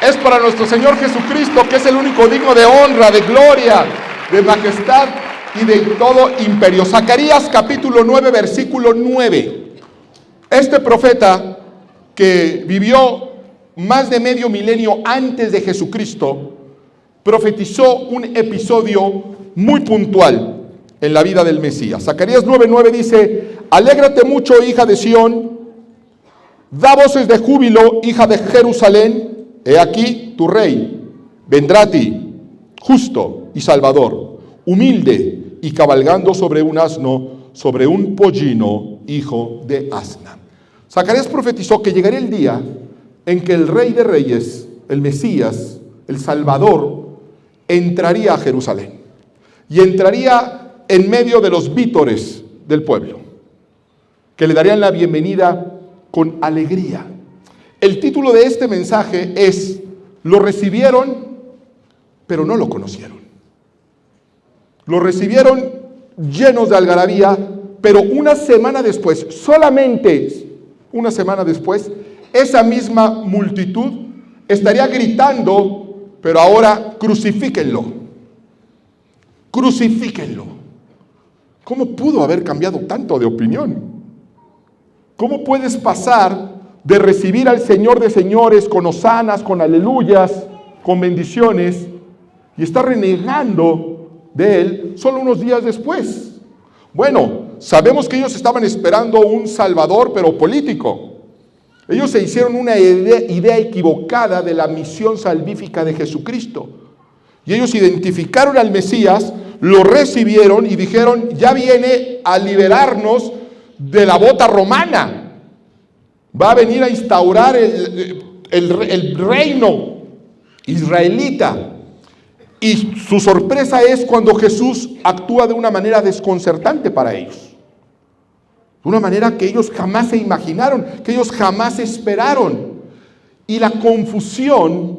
es para nuestro Señor Jesucristo, que es el único digno de honra, de gloria, de majestad y de todo imperio. Zacarías capítulo 9, versículo 9. Este profeta que vivió más de medio milenio antes de Jesucristo, profetizó un episodio muy puntual en la vida del Mesías. Zacarías 9:9 dice: alégrate mucho, hija de Sión, da voces de júbilo, hija de Jerusalén, he aquí tu rey vendrá a ti, justo y salvador, humilde y cabalgando sobre un asno, sobre un pollino, hijo de asna. Zacarías profetizó que llegaría el día en que el Rey de Reyes, el Mesías, el Salvador, entraría a Jerusalén y entraría en medio de los vítores del pueblo, que le darían la bienvenida con alegría. El título de este mensaje es: lo recibieron, pero no lo conocieron. Lo recibieron llenos de algarabía, pero una semana después, solamente una semana después, esa misma multitud estaría gritando, pero ahora crucifíquenlo. Crucifíquenlo. ¿Cómo pudo haber cambiado tanto de opinión? ¿Cómo puedes pasar de recibir al Señor de señores con hosanas, con aleluyas, con bendiciones, y estar renegando de Él solo unos días después? Bueno, sabemos que ellos estaban esperando un Salvador, pero político. Ellos se hicieron una idea equivocada de la misión salvífica de Jesucristo. Y ellos identificaron al Mesías, lo recibieron y dijeron: ya viene a liberarnos de la bota romana. Va a venir a instaurar el reino israelita. Y su sorpresa es cuando Jesús actúa de una manera desconcertante para ellos. De una manera que ellos jamás se imaginaron, que ellos jamás esperaron. Y la confusión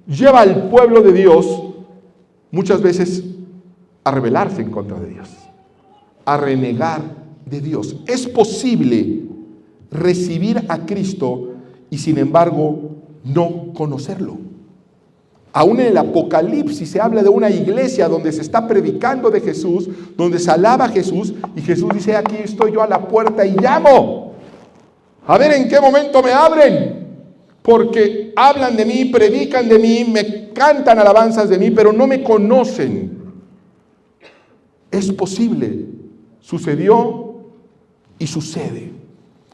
lleva al pueblo de Dios muchas veces a rebelarse en contra de Dios, a renegar de Dios. Es posible recibir a Cristo y sin embargo no conocerlo. Aún en el Apocalipsis se habla de una iglesia donde se está predicando de Jesús, donde se alaba a Jesús, y Jesús dice: aquí estoy yo a la puerta y llamo. A ver en qué momento me abren, porque hablan de mí, predican de mí, me cantan alabanzas de mí, pero no me conocen. Es posible, sucedió y sucede.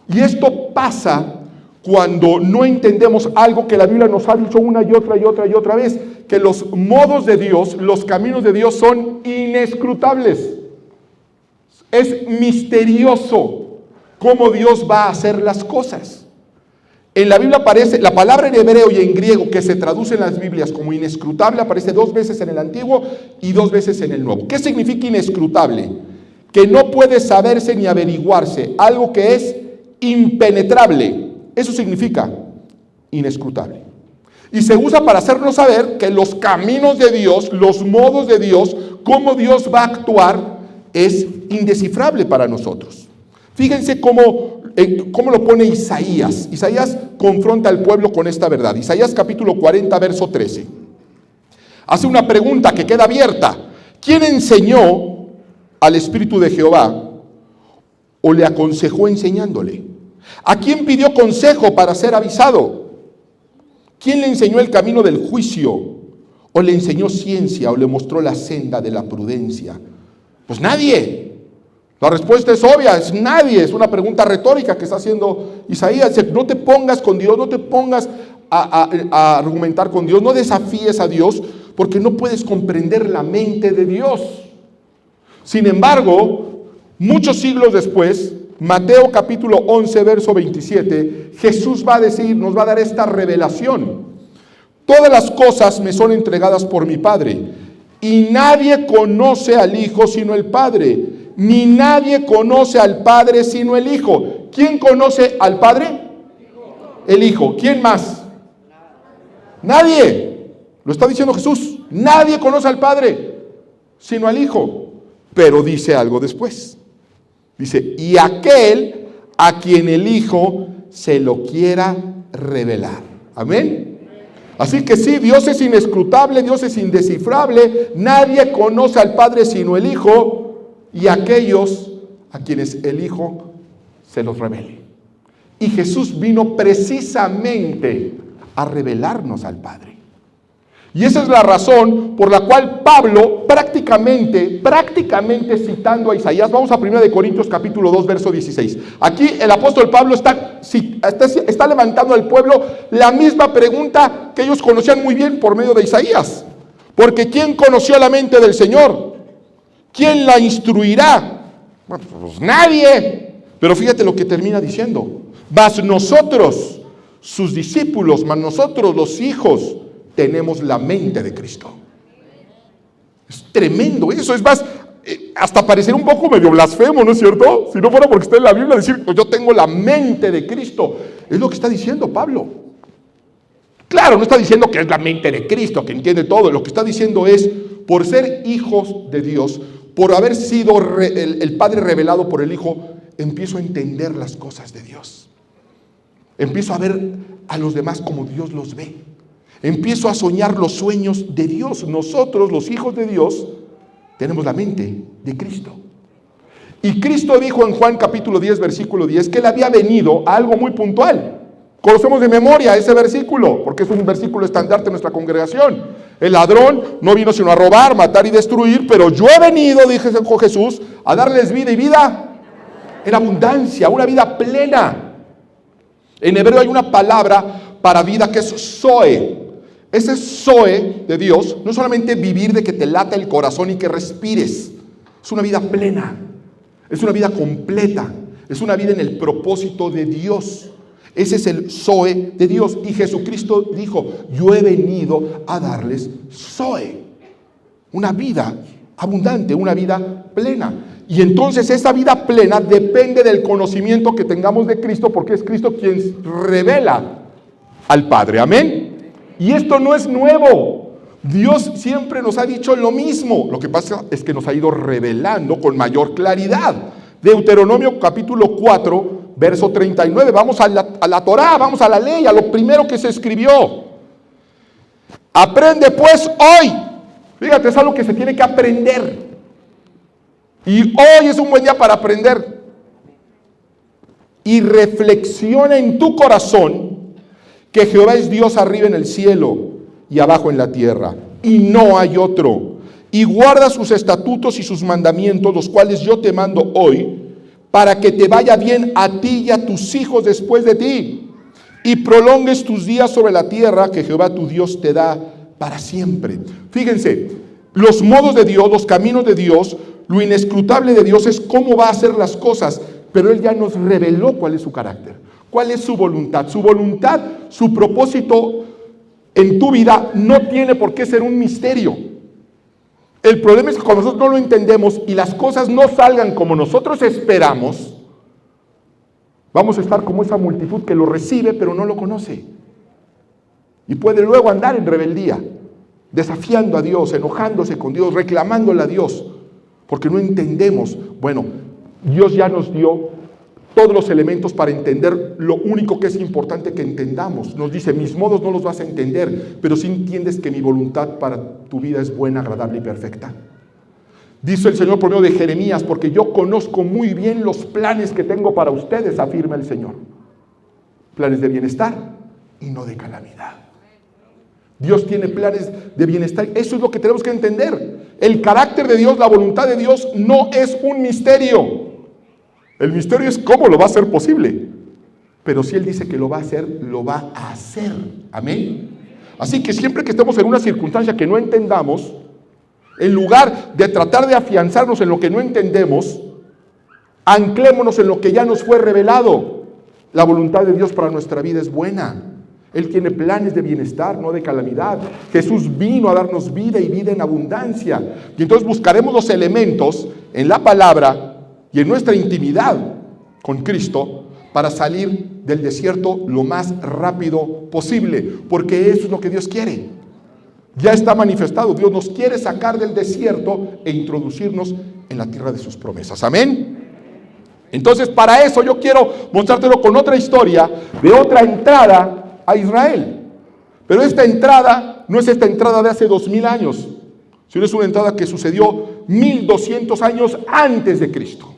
Y esto pasa cuando no entendemos algo que la Biblia nos ha dicho una y otra vez, que los modos de Dios, los caminos de Dios son inescrutables. Es misterioso cómo Dios va a hacer las cosas. En la Biblia aparece la palabra en hebreo y en griego que se traduce en las Biblias como inescrutable, aparece 2 veces en el Antiguo y 2 veces en el Nuevo. ¿Qué significa inescrutable? Que no puede saberse ni averiguarse, algo que es impenetrable. Eso significa inescrutable. Y se usa para hacernos saber que los caminos de Dios, los modos de Dios, cómo Dios va a actuar, es indescifrable para nosotros. Fíjense cómo lo pone Isaías. Isaías confronta al pueblo con esta verdad. Isaías capítulo 40, verso 13. Hace una pregunta que queda abierta. ¿Quién enseñó al Espíritu de Jehová o le aconsejó enseñándole? ¿A quién pidió consejo para ser avisado? ¿Quién le enseñó el camino del juicio? ¿O le enseñó ciencia? ¿O le mostró la senda de la prudencia? Pues nadie. La respuesta es obvia, es nadie. Es una pregunta retórica que está haciendo Isaías. No te pongas con Dios, no te pongas a argumentar con Dios, no desafíes a Dios, porque no puedes comprender la mente de Dios. Sin embargo, muchos siglos después, Mateo capítulo 11, verso 27, Jesús va a decir, nos va a dar esta revelación: todas las cosas me son entregadas por mi Padre, y nadie conoce al Hijo sino el Padre, ni nadie conoce al Padre sino el Hijo. ¿Quién conoce al Padre? El Hijo. ¿Quién más? Nadie. Lo está diciendo Jesús. Nadie conoce al Padre sino al Hijo. Pero dice algo después. Dice: y aquel a quien el Hijo se lo quiera revelar. Amén. Así que sí, Dios es inescrutable, Dios es indescifrable, nadie conoce al Padre sino el Hijo y aquellos a quienes el Hijo se los revele. Y Jesús vino precisamente a revelarnos al Padre. Y esa es la razón por la cual Pablo prácticamente citando a Isaías, vamos a 1 Corintios capítulo 2, verso 16. Aquí el apóstol Pablo está levantando al pueblo la misma pregunta que ellos conocían muy bien por medio de Isaías. Porque ¿quién conoció la mente del Señor? ¿Quién la instruirá? Bueno, pues nadie. Pero fíjate lo que termina diciendo. Mas nosotros, sus discípulos, mas nosotros los hijos, tenemos la mente de Cristo. Es tremendo eso, es más, hasta parecer un poco medio blasfemo, ¿no es cierto? Si no fuera porque está en la Biblia decir, pues yo tengo la mente de Cristo. Es lo que está diciendo Pablo. Claro, no está diciendo que es la mente de Cristo, que entiende todo. Lo que está diciendo es, por ser hijos de Dios, por haber sido el Padre revelado por el Hijo, empiezo a entender las cosas de Dios. Empiezo a ver a los demás como Dios los ve. Empiezo a soñar los sueños de Dios. Nosotros, los hijos de Dios, tenemos la mente de Cristo. Y Cristo dijo en Juan capítulo 10, versículo 10, que Él había venido a algo muy puntual. Conocemos de memoria ese versículo, porque es un versículo estandarte en nuestra congregación. El ladrón no vino sino a robar, matar y destruir, pero yo he venido, dijo Jesús, a darles vida y vida en abundancia, una vida plena. En hebreo hay una palabra para vida que es Zoe. Ese Zoe de Dios no es solamente vivir de que te lata el corazón y que respires. Es una vida plena, es una vida completa, es una vida en el propósito de Dios. Ese es el Zoe de Dios. Y Jesucristo dijo, yo he venido a darles Zoe. Una vida abundante, una vida plena. Y entonces esa vida plena depende del conocimiento que tengamos de Cristo, porque es Cristo quien revela al Padre. Amén. Y esto no es nuevo. Dios siempre nos ha dicho lo mismo. Lo que pasa es que nos ha ido revelando con mayor claridad. Deuteronomio capítulo 4, verso 39. Vamos a la Torá, vamos a la ley, a lo primero que se escribió. Aprende pues hoy. Fíjate, es algo que se tiene que aprender. Y hoy es un buen día para aprender. Y reflexiona en tu corazón que Jehová es Dios arriba en el cielo y abajo en la tierra, y no hay otro. Y guarda sus estatutos y sus mandamientos, los cuales yo te mando hoy, para que te vaya bien a ti y a tus hijos después de ti, y prolongues tus días sobre la tierra que Jehová tu Dios te da para siempre. Fíjense, los modos de Dios, los caminos de Dios, lo inescrutable de Dios es cómo va a hacer las cosas, pero Él ya nos reveló cuál es su carácter. ¿Cuál es su voluntad? Su voluntad, su propósito en tu vida no tiene por qué ser un misterio. El problema es que cuando nosotros no lo entendemos y las cosas no salgan como nosotros esperamos, vamos a estar como esa multitud que lo recibe pero no lo conoce. Y puede luego andar en rebeldía, desafiando a Dios, enojándose con Dios, reclamándole a Dios, porque no entendemos. Bueno, Dios ya nos dio todos los elementos para entender lo único que es importante que entendamos. Nos dice, mis modos no los vas a entender, pero sí entiendes que mi voluntad para tu vida es buena, agradable y perfecta. Dice el Señor por medio de Jeremías, porque yo conozco muy bien los planes que tengo para ustedes, afirma el Señor. Planes de bienestar y no de calamidad. Dios tiene planes de bienestar. Eso es lo que tenemos que entender. El carácter de Dios, la voluntad de Dios no es un misterio. El misterio es cómo lo va a hacer posible. Pero si Él dice que lo va a hacer, lo va a hacer. Amén. Así que siempre que estemos en una circunstancia que no entendamos, en lugar de tratar de afianzarnos en lo que no entendemos, anclémonos en lo que ya nos fue revelado. La voluntad de Dios para nuestra vida es buena. Él tiene planes de bienestar, no de calamidad. Jesús vino a darnos vida y vida en abundancia. Y entonces buscaremos los elementos en la palabra y en nuestra intimidad con Cristo para salir del desierto lo más rápido posible, porque eso es lo que Dios quiere. Ya está manifestado. Dios nos quiere sacar del desierto e introducirnos en la tierra de sus promesas. Amén. Entonces, para eso yo quiero mostrártelo con otra historia de otra entrada a Israel. Pero esta entrada no es esta entrada de hace 2000 años, sino es una entrada que sucedió 1200 años antes de Cristo.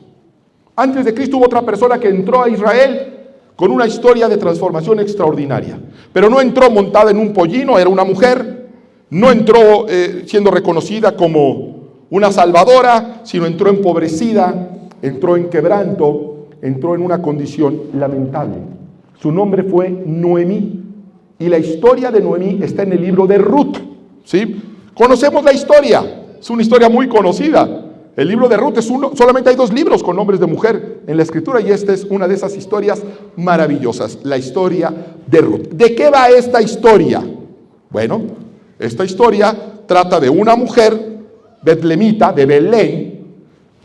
Antes de Cristo hubo otra persona que entró a Israel con una historia de transformación extraordinaria. Pero no entró montada en un pollino, era una mujer. No entró siendo reconocida como una salvadora, sino entró empobrecida, entró en quebranto, entró en una condición lamentable. Su nombre fue Noemí. Y la historia de Noemí está en el libro de Ruth, ¿sí? Conocemos la historia, es una historia muy conocida. El libro de Ruth solamente hay 2 libros con nombres de mujer en la escritura, y esta es una de esas historias maravillosas, la historia de Ruth. ¿De qué va esta historia? Bueno, esta historia trata de una mujer betlemita de Belén,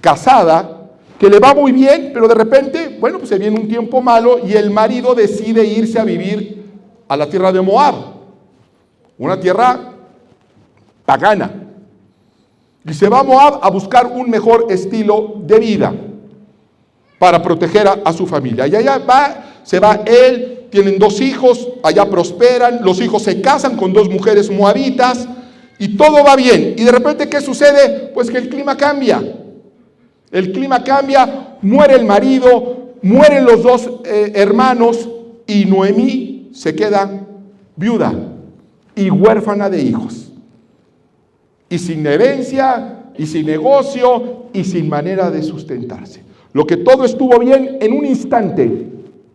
casada, que le va muy bien, pero de repente, bueno, pues se viene un tiempo malo y el marido decide irse a vivir a la tierra de Moab, una tierra pagana. Y se va a Moab a buscar un mejor estilo de vida para proteger a su familia. Y allá se va él, tienen 2 hijos, allá prosperan, los hijos se casan con 2 mujeres moabitas y todo va bien. Y de repente, ¿qué sucede? Pues que el clima cambia. El clima cambia, muere el marido, mueren los 2 hermanos y Noemí se queda viuda y huérfana de hijos. Y sin herencia, y sin negocio, y sin manera de sustentarse. Lo que todo estuvo bien, en un instante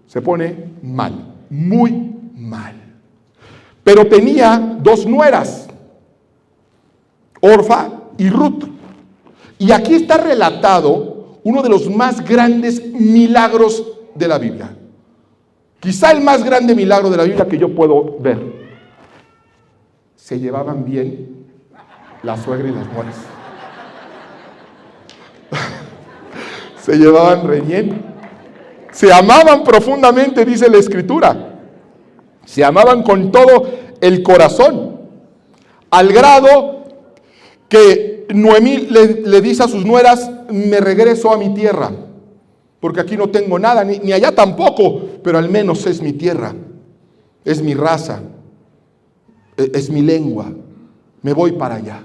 se pone mal, muy mal. Pero tenía 2 nueras, Orfa y Ruth. Y aquí está relatado uno de los más grandes milagros de la Biblia. Quizá el más grande milagro de la Biblia que yo puedo ver. Se llevaban bien la suegra y las nueras. Se llevaban re bien. Se amaban profundamente, dice la Escritura. Se amaban con todo el corazón. Al grado que Noemí le dice a sus nueras: me regreso a mi tierra, porque aquí no tengo nada, ni allá tampoco, pero al menos es mi tierra, es mi raza, es mi lengua. Me voy para allá.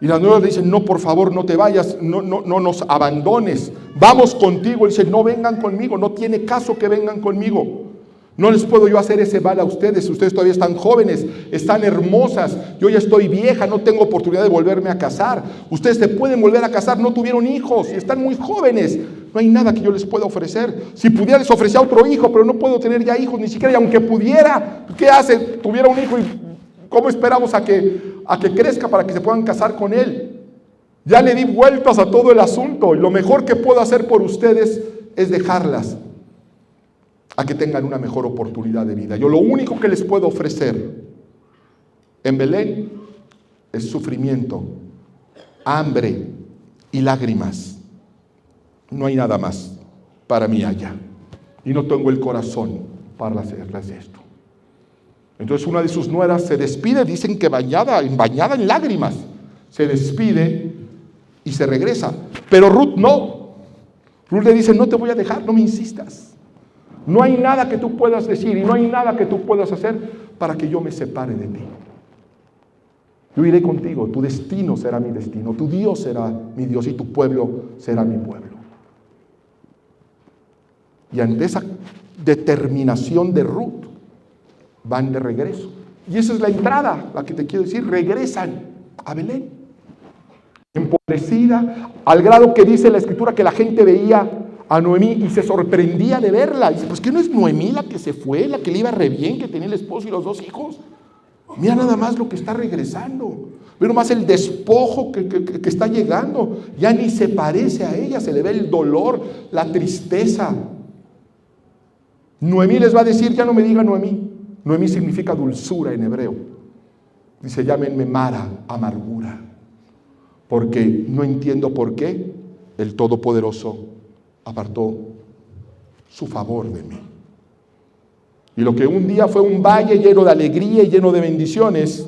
Y las nuevas le dicen: no, por favor, no te vayas, no nos abandones, vamos contigo. Él dice: no vengan conmigo, no tiene caso que vengan conmigo. No les puedo yo hacer ese mal a ustedes todavía están jóvenes, están hermosas, yo ya estoy vieja, no tengo oportunidad de volverme a casar. Ustedes se pueden volver a casar, no tuvieron hijos y están muy jóvenes, no hay nada que yo les pueda ofrecer. Si pudiera les ofrecía otro hijo, pero no puedo tener ya hijos, ni siquiera, y aunque pudiera, ¿qué hace? Tuviera un hijo y ¿cómo esperamos a que crezca para que se puedan casar con él? Ya le di vueltas a todo el asunto y lo mejor que puedo hacer por ustedes es dejarlas a que tengan una mejor oportunidad de vida. Yo lo único que les puedo ofrecer en Belén es sufrimiento, hambre y lágrimas. No hay nada más para mí allá. Y no tengo el corazón para hacerles esto. Entonces una de sus nueras se despide, dicen que bañada en lágrimas, se despide y se regresa. Pero Ruth no. Ruth le dice: no te voy a dejar, no me insistas. No hay nada que tú puedas decir y no hay nada que tú puedas hacer para que yo me separe de ti. Yo iré contigo, tu destino será mi destino, tu Dios será mi Dios y tu pueblo será mi pueblo. Y ante esa determinación de Ruth, van de regreso. Y esa es la entrada, la que te quiero decir: regresan a Belén. Empobrecida, al grado que dice la Escritura que la gente veía a Noemí y se sorprendía de verla. Y dice: pues ¿qué no es Noemí la que se fue, la que le iba re bien, que tenía el esposo y los 2 hijos? Mira nada más lo que está regresando. Mira más el despojo que está llegando. Ya ni se parece a ella, se le ve el dolor, la tristeza. Noemí les va a decir: ya no me diga Noemí. Noemí significa dulzura en hebreo. Dice: llámenme Mara, amargura, porque no entiendo por qué el Todopoderoso apartó su favor de mí. Y lo que un día fue un valle lleno de alegría y lleno de bendiciones,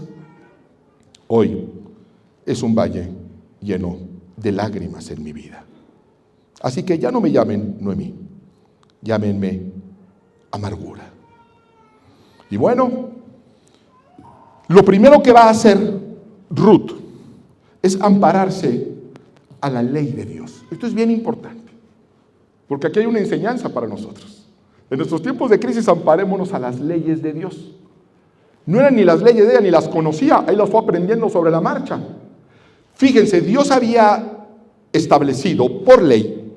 hoy es un valle lleno de lágrimas en mi vida. Así que ya no me llamen Noemí, llámenme amargura. Y bueno, Lo primero que va a hacer Ruth es ampararse a la ley de Dios. Esto es bien importante, porque aquí hay una enseñanza para nosotros. En nuestros tiempos de crisis, amparémonos a las leyes de Dios. No eran ni las leyes de ella, ni las conocía, ahí las fue aprendiendo sobre la marcha. Fíjense, Dios había establecido por ley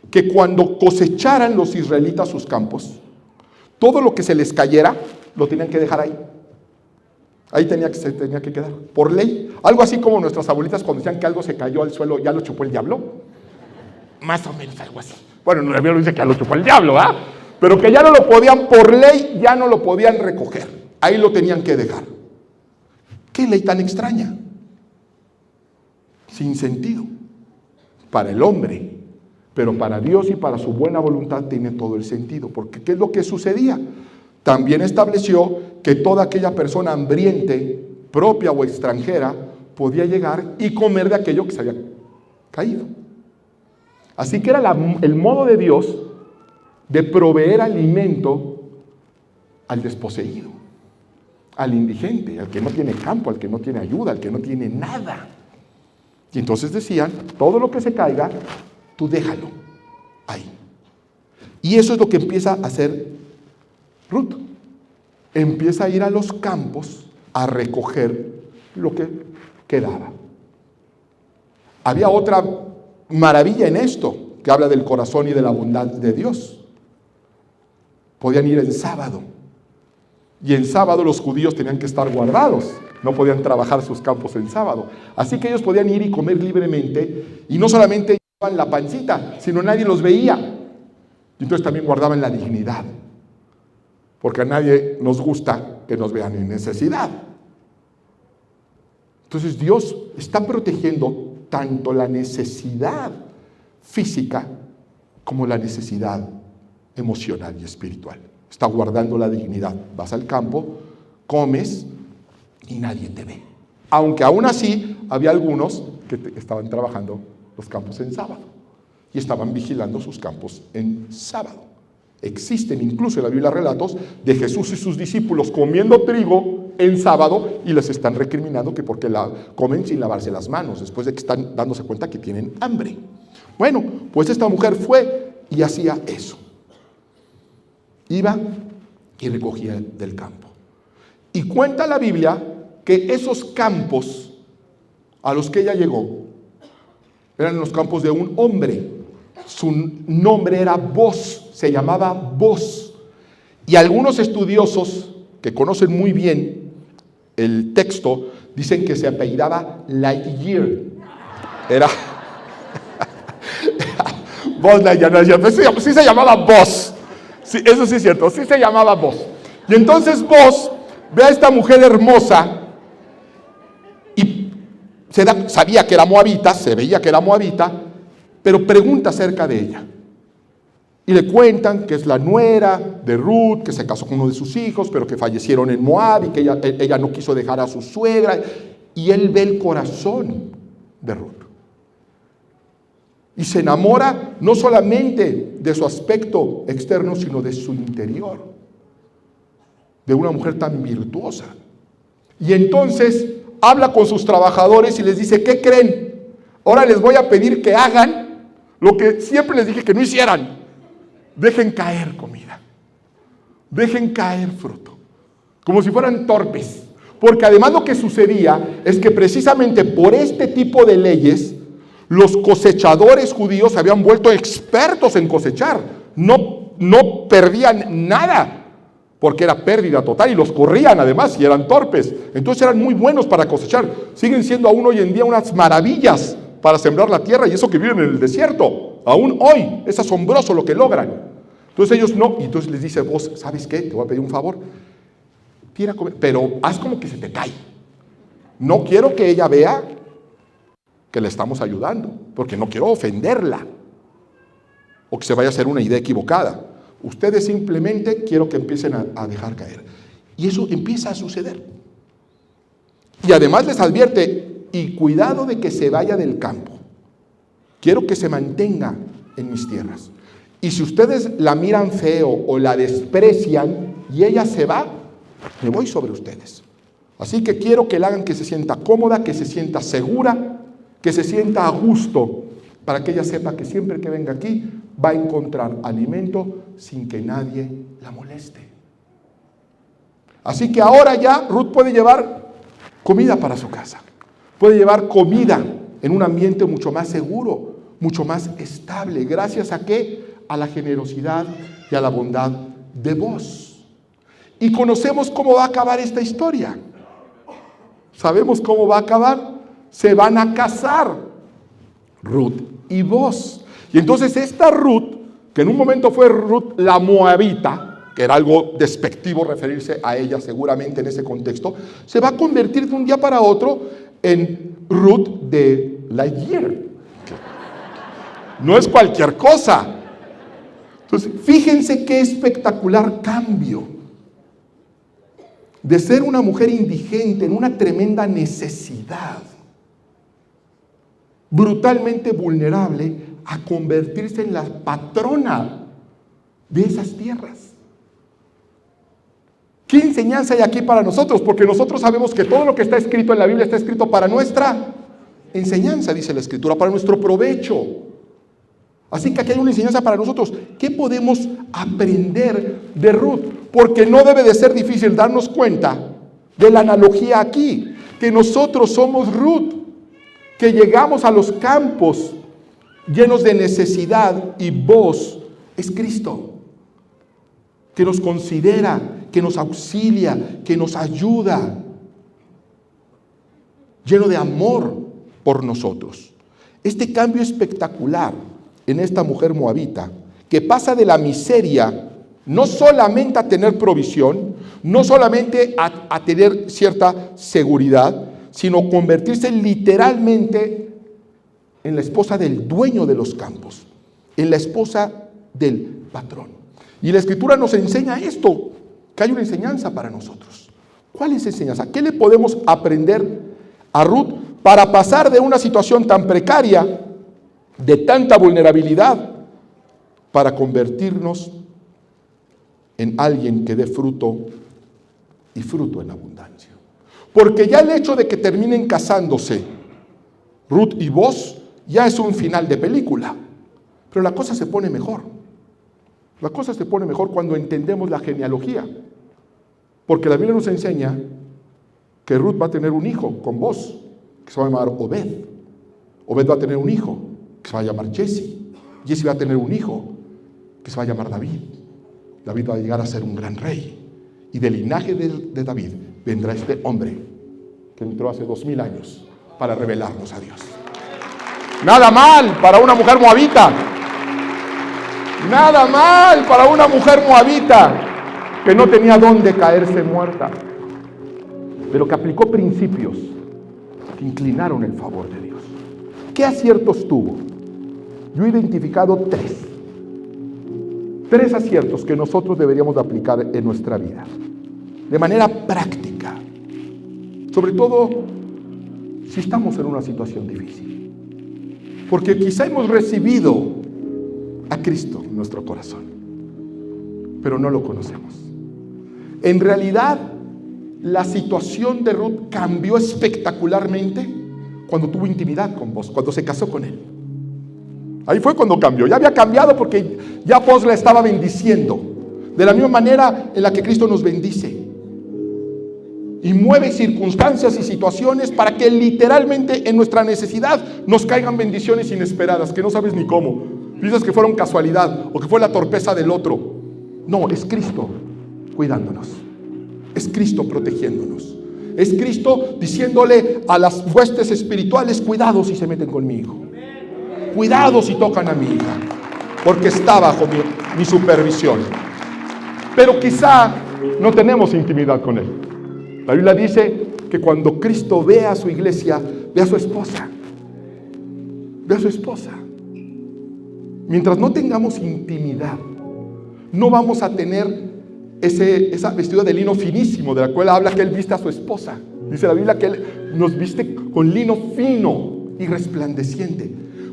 que cuando cosecharan los israelitas sus campos, todo lo que se les cayera, lo tenían que dejar ahí. Ahí se tenía que quedar, por ley. Algo así como nuestras abuelitas cuando decían que algo se cayó al suelo, ya lo chupó el diablo. Más o menos algo así. Bueno, no lo dice que ya lo chupó el diablo, ¿ah? Pero que ya no lo podían, por ley, ya no lo podían recoger. Ahí lo tenían que dejar. ¿Qué ley tan extraña? Sin sentido. Para el hombre. Pero para Dios y para su buena voluntad tiene todo el sentido. Porque ¿qué es lo que sucedía? También estableció que toda aquella persona hambriente, propia o extranjera, podía llegar y comer de aquello que se había caído. Así que era el modo de Dios de proveer alimento al desposeído, al indigente, al que no tiene campo, al que no tiene ayuda, al que no tiene nada. Y entonces decían, todo lo que se caiga, tú déjalo ahí. Y eso es lo que empieza a hacer Ruth. Empieza a ir a los campos a recoger lo que quedaba. Había otra maravilla en esto, que habla del corazón y de la bondad de Dios. Podían ir en sábado. Y en sábado los judíos tenían que estar guardados. No podían trabajar sus campos en sábado. Así que ellos podían ir y comer libremente. Y no solamente llevaban la pancita, sino nadie los veía. Y entonces también guardaban la dignidad. Porque a nadie nos gusta que nos vean en necesidad. Entonces Dios está protegiendo tanto la necesidad física como la necesidad emocional y espiritual. Está guardando la dignidad. Vas al campo, comes y nadie te ve. Aunque aún así había algunos que estaban trabajando los campos en sábado y estaban vigilando sus campos en sábado. Existen incluso en la Biblia relatos de Jesús y sus discípulos comiendo trigo en sábado y les están recriminando que porque la comen sin lavarse las manos, después de que están dándose cuenta que tienen hambre. Bueno, pues esta mujer fue y hacía eso. Iba y recogía del campo. Y cuenta la Biblia que esos campos a los que ella llegó eran los campos de un hombre. Su nombre era Boz, se llamaba Boz. Y algunos estudiosos que conocen muy bien el texto dicen que se apellidaba Lightyear. Era Boz Lightyear, pues sí se llamaba Boz. Sí, eso sí es cierto, sí se llamaba Boz. Y entonces Boz ve a esta mujer hermosa y sabía que era moabita, se veía que era moabita, pero pregunta acerca de ella. Y le cuentan que es la nuera de Ruth, que se casó con uno de sus hijos, pero que fallecieron en Moab y que ella no quiso dejar a su suegra. Y él ve el corazón de Ruth. Y se enamora no solamente de su aspecto externo, sino de su interior. De una mujer tan virtuosa. Y entonces habla con sus trabajadores y les dice, ¿qué creen? Ahora les voy a pedir que hagan lo que siempre les dije que no hicieran. Dejen caer comida. Dejen caer fruto. Como si fueran torpes. Porque además lo que sucedía es que precisamente por este tipo de leyes, los cosechadores judíos se habían vuelto expertos en cosechar. No perdían nada. Porque era pérdida total y los corrían además y eran torpes. Entonces eran muy buenos para cosechar. Siguen siendo aún hoy en día unas maravillas para sembrar la tierra y eso que viven en el desierto. Aún hoy es asombroso lo que logran. Entonces ellos no. Y entonces les dice, vos, ¿sabes qué? Te voy a pedir un favor. Tira a comer, pero haz como que se te cae. No quiero que ella vea que le estamos ayudando, porque no quiero ofenderla o que se vaya a hacer una idea equivocada. Ustedes simplemente quiero que empiecen a dejar caer. Y eso empieza a suceder. Y además les advierte, y cuidado de que se vaya del campo. Quiero que se mantenga en mis tierras. Y si ustedes la miran feo o la desprecian y ella se va, me voy sobre ustedes. Así que quiero que la hagan que se sienta cómoda, que se sienta segura, que se sienta a gusto, para que ella sepa que siempre que venga aquí va a encontrar alimento sin que nadie la moleste. Así que ahora ya Ruth puede llevar comida para su casa, puede llevar comida en un ambiente mucho más seguro, mucho más estable. ¿Gracias a qué? A la generosidad y a la bondad de Boaz. Y conocemos cómo va a acabar esta historia. Sabemos cómo va a acabar. Se van a casar Ruth y Boaz. Y entonces esta Ruth, que en un momento fue Ruth la moabita, que era algo despectivo referirse a ella seguramente en ese contexto, se va a convertir de un día para otro en Ruth de Lair. No es cualquier cosa. Entonces, fíjense qué espectacular cambio. De ser una mujer indigente en una tremenda necesidad, brutalmente vulnerable, a convertirse en la patrona de esas tierras. ¿Qué enseñanza hay aquí para nosotros? Porque nosotros sabemos que todo lo que está escrito en la Biblia está escrito para nuestra enseñanza, dice la Escritura, para nuestro provecho. Así que aquí hay una enseñanza para nosotros. ¿Qué podemos aprender de Ruth? Porque no debe de ser difícil darnos cuenta de la analogía aquí, que nosotros somos Ruth, que llegamos a los campos llenos de necesidad y Boaz es Cristo, que nos considera, que nos auxilia, que nos ayuda, lleno de amor por nosotros. Este cambio espectacular en esta mujer moabita, que pasa de la miseria no solamente a tener provisión, no solamente a tener cierta seguridad, sino convertirse literalmente en la esposa del dueño de los campos, en la esposa del patrón. Y la Escritura nos enseña esto, que hay una enseñanza para nosotros. ¿Cuál es esa enseñanza? ¿Qué le podemos aprender a Ruth para pasar de una situación tan precaria, de tanta vulnerabilidad, para convertirnos en alguien que dé fruto y fruto en abundancia? Porque ya el hecho de que terminen casándose Ruth y Boaz ya es un final de película, pero la cosa se pone mejor. La cosa se pone mejor cuando entendemos la genealogía, porque la Biblia nos enseña que Ruth va a tener un hijo con Boaz, que se va a llamar Obed. Obed va a tener un hijo que se va a llamar Jesse. Jesse va a tener un hijo que se va a llamar David. David va a llegar a ser un gran rey. Y del linaje de David vendrá este hombre que entró hace 2000 años para revelarnos a Dios. Nada mal para una mujer moabita. Nada mal para una mujer moabita que no tenía dónde caerse muerta, pero que aplicó principios que inclinaron el favor de Dios. ¿Qué aciertos tuvo? Yo he identificado tres aciertos que nosotros deberíamos de aplicar en nuestra vida, de manera práctica, sobre todo si estamos en una situación difícil, porque quizá hemos recibido a Cristo en nuestro corazón, pero no lo conocemos. En realidad, la situación de Ruth cambió espectacularmente cuando tuvo intimidad con Boaz, cuando se casó con él. Ahí fue cuando cambió. Ya había cambiado porque ya Boaz la estaba bendiciendo, de la misma manera en la que Cristo nos bendice y mueve circunstancias y situaciones para que literalmente en nuestra necesidad nos caigan bendiciones inesperadas que no sabes ni cómo. Piensas que fueron casualidad o que fue la torpeza del otro. No, es Cristo cuidándonos, es Cristo protegiéndonos, es Cristo diciéndole a las huestes espirituales: cuidado si se meten conmigo, cuidado si tocan a mi hija, porque está bajo mi supervisión. Pero quizá no tenemos intimidad con él. La Biblia dice que cuando Cristo ve a su iglesia, ve a su esposa, ve a su esposa. Mientras no tengamos intimidad, no vamos a tener esa vestidura de lino finísimo de la cual habla que él viste a su esposa. Dice la Biblia que él nos viste con lino fino y resplandeciente.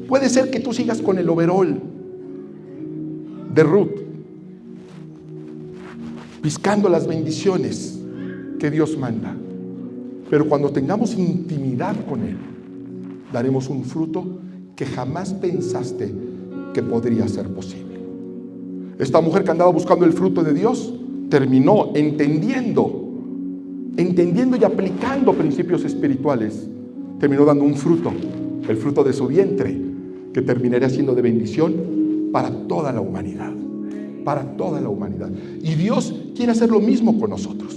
Puede ser que tú sigas con el overol de Ruth, piscando las bendiciones que Dios manda, Pero cuando tengamos intimidad con Él, daremos un fruto que jamás pensaste que podría ser posible. Esta mujer que andaba buscando el fruto de Dios terminó entendiendo y aplicando principios espirituales. Terminó dando un fruto, el fruto de su vientre, que terminaría siendo de bendición para toda la humanidad. Para toda la humanidad. Y Dios quiere hacer lo mismo con nosotros.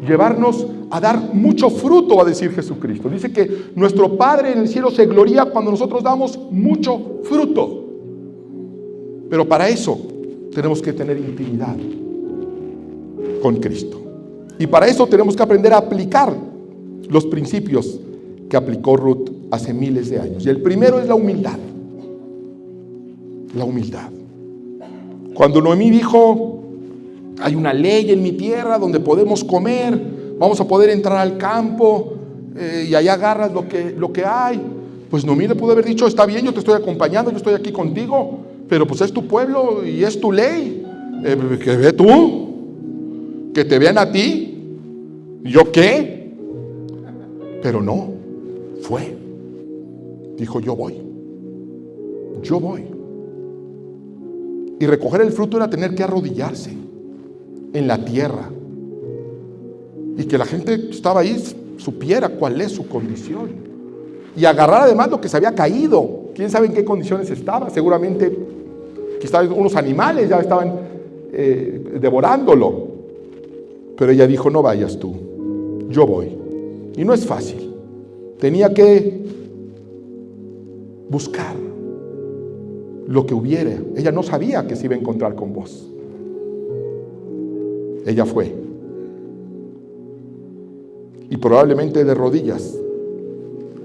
Llevarnos a dar mucho fruto, va a decir Jesucristo. Dice que nuestro Padre en el cielo se gloria cuando nosotros damos mucho fruto. Pero para eso tenemos que tener intimidad con Cristo. Y para eso tenemos que aprender a aplicar los principios que aplicó Ruth hace miles de años. Y el primero es la humildad. La humildad. Cuando Noemí dijo, hay una ley en mi tierra donde podemos comer, vamos a poder entrar al campo y allá agarras lo que hay, pues Noemí le pudo haber dicho, está bien, yo te estoy acompañando, yo estoy aquí contigo, pero pues es tu pueblo y es tu ley, que ve tú, que te vean a ti, ¿yo qué? Pero no, fue, dijo yo voy. Y recoger el fruto era tener que arrodillarse en la tierra y que la gente que estaba ahí supiera cuál es su condición y agarrar además lo que se había caído. Quién sabe en qué condiciones estaba, seguramente quizás unos animales ya estaban devorándolo, pero ella dijo, no vayas tú, yo voy. Y no es fácil, tenía que buscar lo que hubiera. Ella no sabía que se iba a encontrar con vos. Ella fue. Y probablemente de rodillas,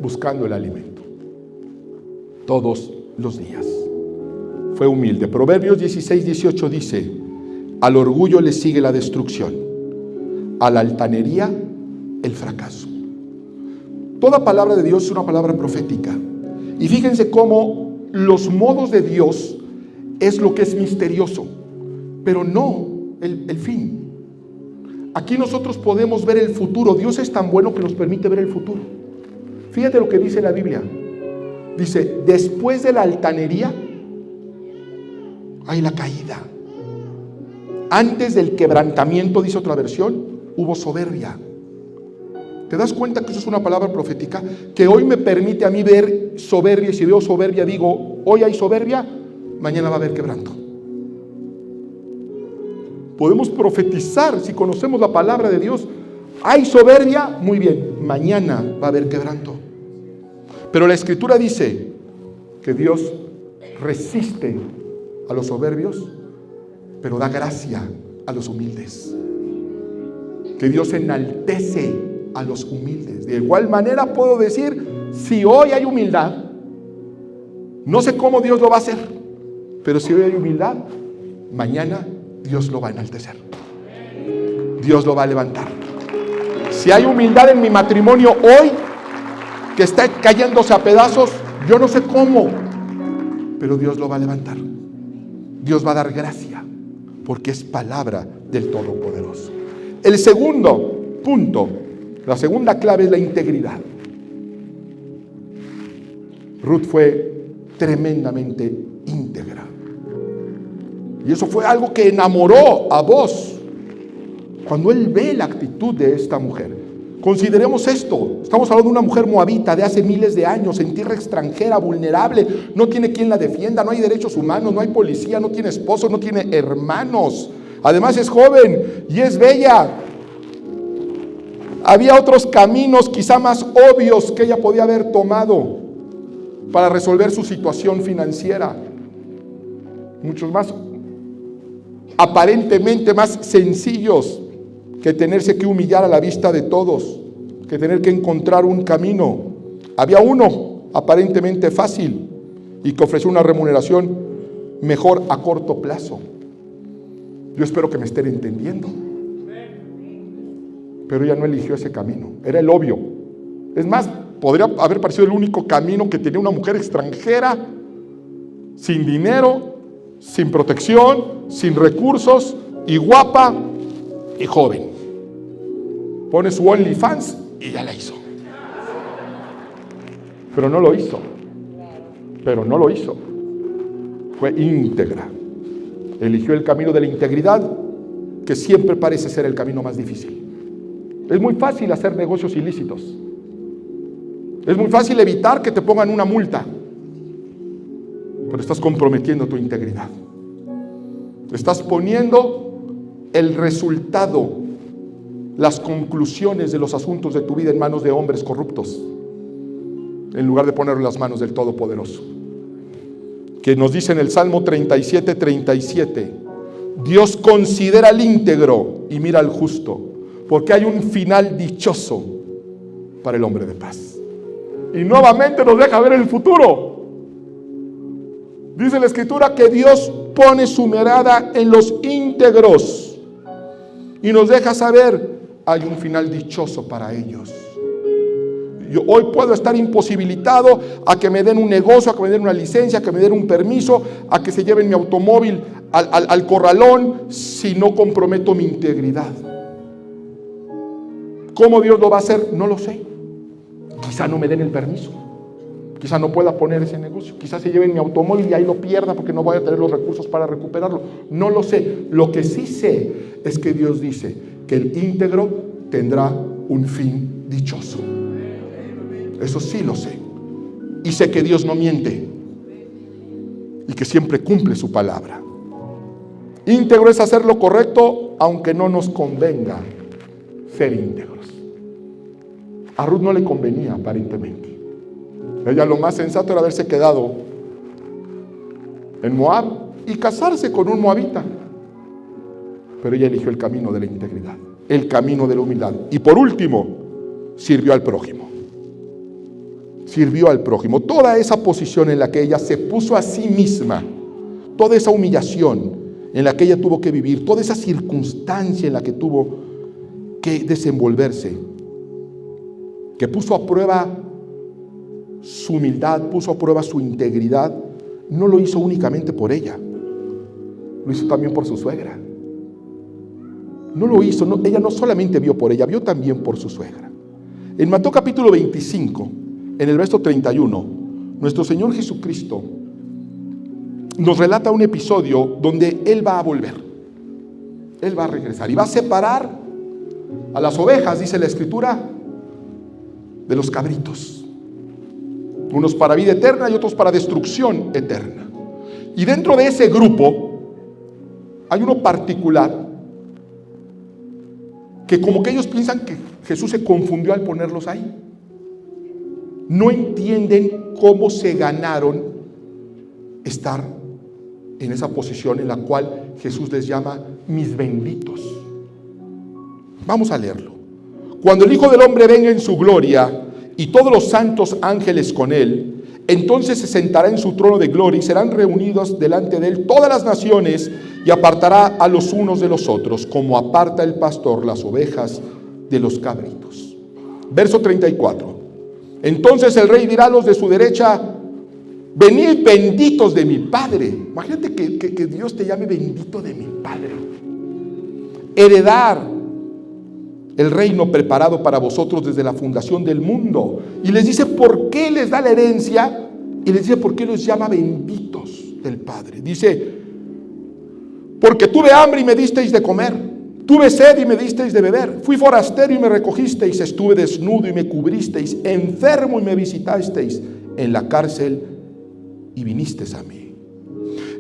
buscando el alimento. Todos los días. Fue humilde. Proverbios 16:18 dice, al orgullo le sigue la destrucción, a la altanería el fracaso. Toda palabra de Dios es una palabra profética. Y fíjense cómo los modos de Dios es lo que es misterioso, pero no el fin. Aquí nosotros podemos ver el futuro. Dios es tan bueno que nos permite ver el futuro. Fíjate lo que dice la Biblia. Dice, después de la altanería hay la caída. Antes del quebrantamiento, dice otra versión, hubo soberbia. ¿Te das cuenta que eso es una palabra profética? Que hoy me permite a mí ver soberbia, y si veo soberbia digo, hoy hay soberbia, mañana va a haber quebranto. Podemos profetizar si conocemos la palabra de Dios. Hay soberbia, muy bien, mañana va a haber quebranto. Pero la Escritura dice que Dios resiste a los soberbios, pero da gracia a los humildes. Que Dios enaltece a los humildes. De igual manera puedo decir, si hoy hay humildad, no sé cómo Dios lo va a hacer, pero si hoy hay humildad, mañana Dios lo va a enaltecer. Dios lo va a levantar. Si hay humildad en mi matrimonio hoy, que está cayéndose a pedazos, yo no sé cómo, pero Dios lo va a levantar. Dios va a dar gracia, porque es palabra del Todopoderoso. El segundo punto, la segunda clave es la integridad. Ruth fue tremendamente íntegra. Y eso fue algo que enamoró a Booz. Cuando él ve la actitud de esta mujer, consideremos esto. Estamos hablando de una mujer moabita de hace miles de años, en tierra extranjera, vulnerable. No tiene quien la defienda, no hay derechos humanos, no hay policía, no tiene esposo, no tiene hermanos. Además es joven y es bella. Había otros caminos quizá más obvios que ella podía haber tomado para resolver su situación financiera. Muchos más, aparentemente más sencillos que tenerse que humillar a la vista de todos, que tener que encontrar un camino. Había uno aparentemente fácil y que ofreció una remuneración mejor a corto plazo. Yo espero que me estén entendiendo. Pero ella no eligió ese camino, era el obvio. Es más, podría haber parecido el único camino que tenía una mujer extranjera, sin dinero, sin protección, sin recursos, y guapa y joven. Pone su OnlyFans y ya la hizo. Pero no lo hizo. Fue íntegra. Eligió el camino de la integridad, que siempre parece ser el camino más difícil. Es muy fácil hacer negocios ilícitos. Es muy fácil evitar que te pongan una multa. Pero estás comprometiendo tu integridad. Estás poniendo el resultado, las conclusiones de los asuntos de tu vida en manos de hombres corruptos, en lugar de ponerlo en las manos del Todopoderoso. Que nos dice en el Salmo 37:37, Dios considera al íntegro y mira al justo, porque hay un final dichoso para el hombre de paz. Y nuevamente nos deja ver el futuro. Dice la Escritura que Dios pone su mirada en los íntegros y nos deja saber, hay un final dichoso para ellos. Yo hoy puedo estar imposibilitado a que me den un negocio, a que me den una licencia, a que me den un permiso, a que se lleven mi automóvil al corralón, si no comprometo mi integridad. ¿Cómo Dios lo va a hacer? No lo sé. Quizá no me den el permiso, quizá no pueda poner ese negocio, quizá se lleven mi automóvil y ahí lo pierda porque no voy a tener los recursos para recuperarlo. No lo sé. Lo que sí sé es que Dios dice que el íntegro tendrá un fin dichoso. Eso sí lo sé. Y sé que Dios no miente y que siempre cumple su palabra. Íntegro es hacer lo correcto aunque no nos convenga ser íntegros. A Ruth no le convenía aparentemente. Ella lo más sensato era haberse quedado en Moab y casarse con un moabita. Pero ella eligió el camino de la integridad, el camino de la humildad. Y por último, sirvió al prójimo. Sirvió al prójimo. Toda esa posición en la que ella se puso a sí misma, toda esa humillación en la que ella tuvo que vivir, toda esa circunstancia en la que tuvo que desenvolverse, que puso a prueba su humildad, puso a prueba su integridad, no lo hizo únicamente por ella, lo hizo también por su suegra. No lo hizo, ella no solamente vio por ella, vio también por su suegra. En Mateo capítulo 25, en el verso 31, nuestro Señor Jesucristo nos relata un episodio donde Él va a volver. Él va a regresar y va a separar a las ovejas, dice la Escritura, de los cabritos. Unos para vida eterna y otros para destrucción eterna. Y dentro de ese grupo hay uno particular que como que ellos piensan que Jesús se confundió al ponerlos ahí. No entienden cómo se ganaron estar en esa posición en la cual Jesús les llama mis benditos. Vamos a leerlo. Cuando el Hijo del Hombre venga en su gloria y todos los santos ángeles con él, entonces se sentará en su trono de gloria y serán reunidos delante de él todas las naciones y apartará a los unos de los otros, como aparta el pastor las ovejas de los cabritos. Verso 34. Entonces el rey dirá a los de su derecha: venid benditos de mi Padre. Imagínate que Dios te llame bendito de mi Padre. Heredar el reino preparado para vosotros desde la fundación del mundo. Y les dice por qué les da la herencia y les dice por qué los llama benditos del Padre. Dice: porque tuve hambre y me disteis de comer, tuve sed y me disteis de beber, fui forastero y me recogisteis, estuve desnudo y me cubristeis, enfermo y me visitasteis, en la cárcel y vinisteis a mí.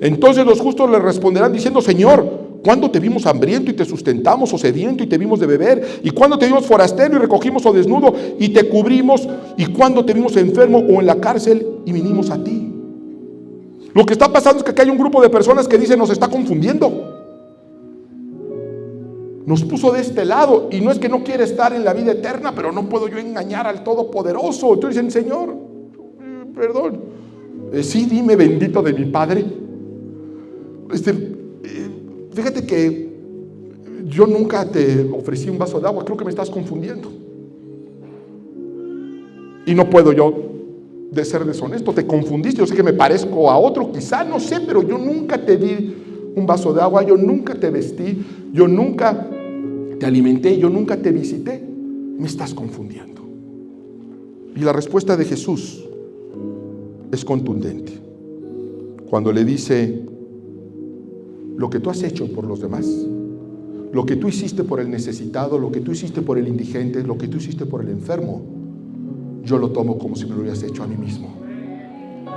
Entonces los justos le responderán diciendo: Señor, ¿cuándo te vimos hambriento y te sustentamos, o sediento y te vimos de beber? ¿Y cuándo te vimos forastero y recogimos, o desnudo y te cubrimos? ¿Y cuándo te vimos enfermo o en la cárcel y vinimos a ti? Lo que está pasando es que aquí hay un grupo de personas que dicen: nos está confundiendo. Nos puso de este lado, y no es que no quiere estar en la vida eterna, pero no puedo yo engañar al Todopoderoso. Entonces dicen: Señor, perdón, sí, dime bendito de mi Padre. Fíjate que yo nunca te ofrecí un vaso de agua, creo que me estás confundiendo. Y no puedo yo de ser deshonesto, te confundiste, yo sé que me parezco a otro, quizá, no sé, pero yo nunca te di un vaso de agua, yo nunca te vestí, yo nunca te alimenté, yo nunca te visité. me estás confundiendo. Y la respuesta de Jesús es contundente. Cuando le dice: lo que tú has hecho por los demás, lo que tú hiciste por el necesitado, lo que tú hiciste por el indigente, lo que tú hiciste por el enfermo, yo lo tomo como si me lo hubieras hecho a mí mismo.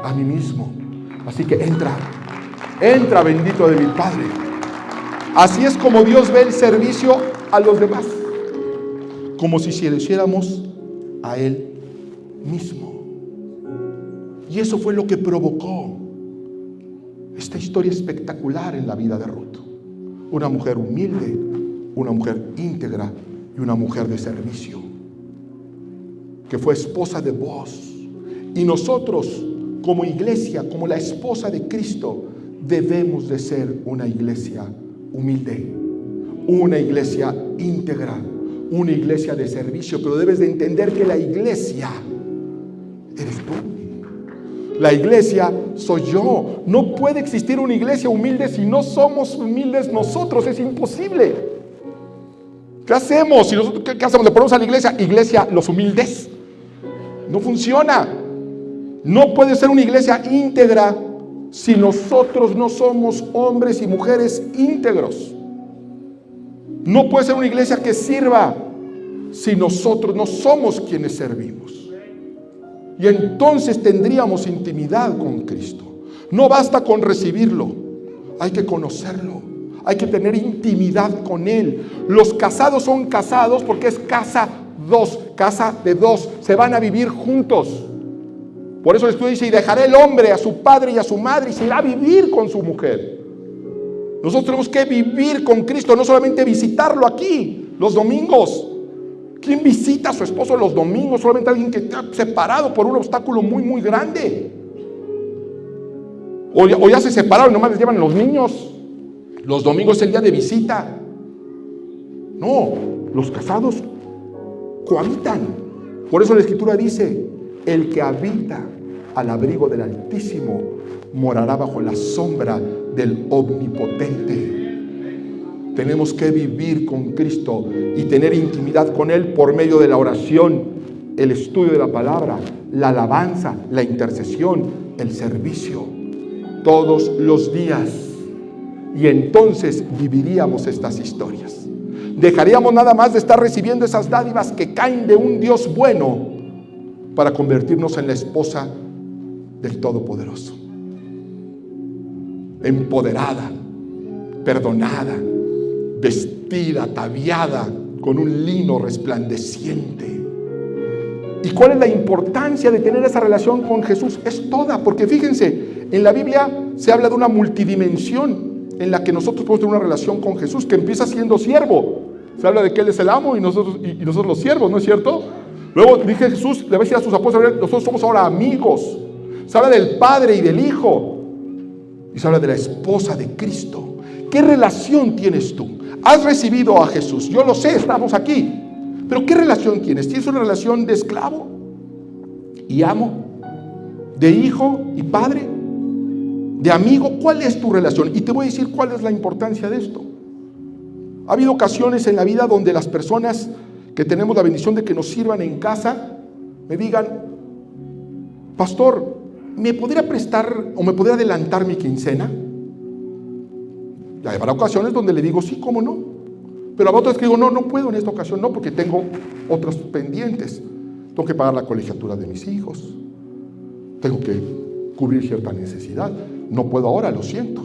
A mí mismo. Así que entra, bendito de mi Padre. Así es como Dios ve el servicio a los demás, como si se lo hiciéramos a Él mismo. Y eso fue lo que provocó esta historia espectacular en la vida de Ruth. Una mujer humilde, una mujer íntegra y una mujer de servicio, que fue esposa de Boaz. Y nosotros, como iglesia, como la esposa de Cristo, debemos de ser una iglesia humilde, una iglesia íntegra, una iglesia de servicio. Pero debes de entender que la iglesia eres tú. La iglesia soy yo. No puede existir una iglesia humilde si no somos humildes nosotros. Es imposible. ¿Qué hacemos? Si nosotros, ¿qué hacemos? ¿Le ponemos a la iglesia los humildes? No funciona. No puede ser una iglesia íntegra si nosotros no somos hombres y mujeres íntegros. No puede ser una iglesia que sirva si nosotros no somos quienes servimos. Y entonces tendríamos intimidad con Cristo. No basta con recibirlo, hay que conocerlo, hay que tener intimidad con Él. Los casados son casados porque es casa de dos, se van a vivir juntos. Por eso el Estudio dice: y dejará el hombre a su padre y a su madre y se irá a vivir con su mujer. Nosotros tenemos que vivir con Cristo, no solamente visitarlo aquí los domingos. ¿Quién visita a su esposo los domingos? Solamente alguien que está separado por un obstáculo muy, muy grande. O ya se separaron, nomás les llevan los niños. Los domingos es el día de visita. No, los casados cohabitan. Por eso la Escritura dice: el que habita al abrigo del Altísimo morará bajo la sombra del Omnipotente. Tenemos que vivir con Cristo y tener intimidad con Él por medio de la oración, el estudio de la palabra, la alabanza, la intercesión, el servicio, todos los días. Y entonces viviríamos estas historias. Dejaríamos nada más de estar recibiendo esas dádivas que caen de un Dios bueno para convertirnos en la esposa del Todopoderoso. Empoderada, perdonada, vestida, ataviada con un lino resplandeciente. ¿Y cuál es la importancia de tener esa relación con Jesús? Es toda, porque fíjense, en la Biblia se habla de una multidimensión en la que nosotros podemos tener una relación con Jesús, que empieza siendo siervo. Se habla de que Él es el amo y nosotros los siervos, ¿no es cierto? Luego dije: Jesús le va a decir a sus apóstoles: nosotros somos ahora amigos. Se habla del Padre y del Hijo, y se habla de la esposa de Cristo. ¿Qué relación tienes tú? Has recibido a Jesús, yo lo sé, estamos aquí, pero ¿qué relación tienes? ¿Tienes una relación de esclavo y amo? ¿De hijo y padre? ¿De amigo? ¿Cuál es tu relación? Y te voy a decir cuál es la importancia de esto. Ha habido ocasiones en la vida donde las personas que tenemos la bendición de que nos sirvan en casa me digan: pastor, ¿me podría prestar o me podría adelantar mi quincena? Y habrá ocasiones donde le digo: sí, cómo no. Pero habrá otras que digo: no puedo en esta ocasión, no, porque tengo otros pendientes. Tengo que pagar la colegiatura de mis hijos, tengo que cubrir cierta necesidad, no puedo ahora, lo siento.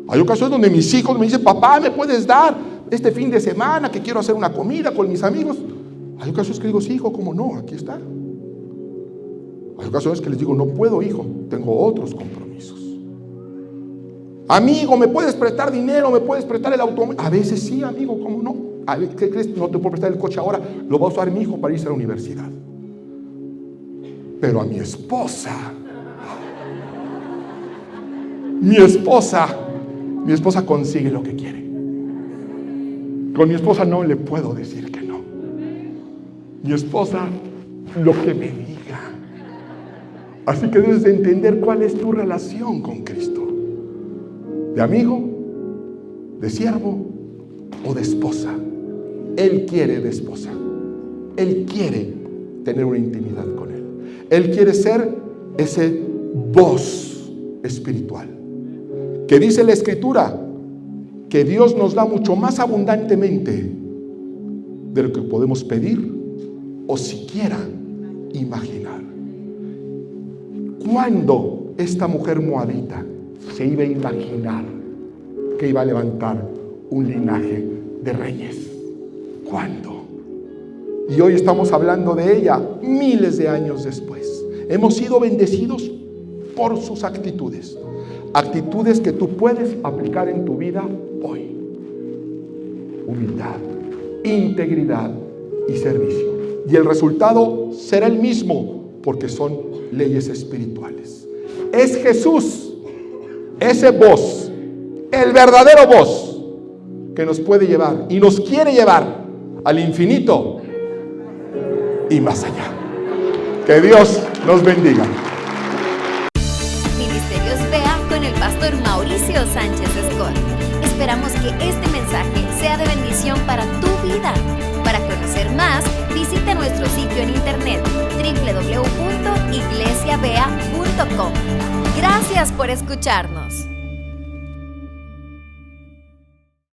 Hay ocasiones donde mis hijos me dicen: papá, ¿me puedes dar este fin de semana que quiero hacer una comida con mis amigos? Hay ocasiones que digo: sí, hijo, cómo no, aquí está. Hay ocasiones que les digo: no puedo, hijo, tengo otros compromisos. Amigo, ¿me puedes prestar dinero? ¿Me puedes prestar el automóvil? A veces sí, amigo, ¿cómo no? ¿Qué crees? No te puedo prestar el coche ahora, lo va a usar mi hijo para irse a la universidad. Pero a mi esposa consigue lo que quiere. Con mi esposa no le puedo decir que no. Mi esposa, lo que me diga. Así que debes de entender cuál es tu relación con Cristo. ¿De amigo? ¿De siervo? ¿O de esposa? Él quiere de esposa. Él quiere tener una intimidad con Él. Él quiere ser ese voz espiritual. Que dice la Escritura que Dios nos da mucho más abundantemente de lo que podemos pedir o siquiera imaginar. ¿Cuándo esta mujer moabita se iba a imaginar que iba a levantar un linaje de reyes? ¿Cuándo? Y hoy estamos hablando de ella miles de años después. Hemos sido bendecidos por sus actitudes. Actitudes que tú puedes aplicar en tu vida hoy. Humildad, integridad y servicio. Y el resultado será el mismo, porque son leyes espirituales. Es Jesús, ese voz, el verdadero voz, que nos puede llevar y nos quiere llevar al infinito y más allá. Que Dios nos bendiga. Ministerios Vea con el pastor Mauricio Sánchez Escort. Esperamos que este mensaje sea de bendición para tu vida. Para conocer más, visita nuestro sitio en internet www.iglesiavea.com. Gracias por escucharnos.